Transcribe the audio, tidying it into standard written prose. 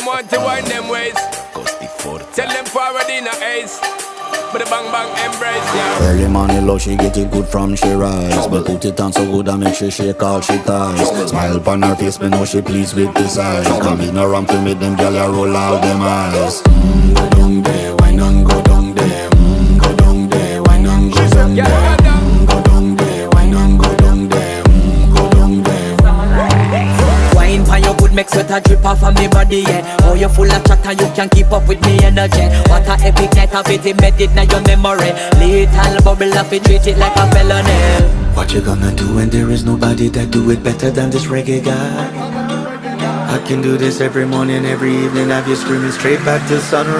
them want to wind them ways. Tell them forward in a ace. But the bang bang embrace, yeah. Early morning love, she get it good from she rise. But put it on so good and make she shake all she ties. Smile upon her face, me know she pleased with this eyes. Come in around to make them gyal a roll out them eyes. Go down there, why not go down there? Go down there, why not go down there? Go down there, why not go down there? Go down there. Wine pan your good, make sweat a drip off of me body, yeah. Oh, you full of chatter, you can't keep up with me energy. What a epic night of it, embedded now your memory. Little bubble of it, treat it like a felony. What you gonna do when there is nobody that do it better than this reggae guy? I can do this every morning, every evening, have you screaming straight back to sunrise.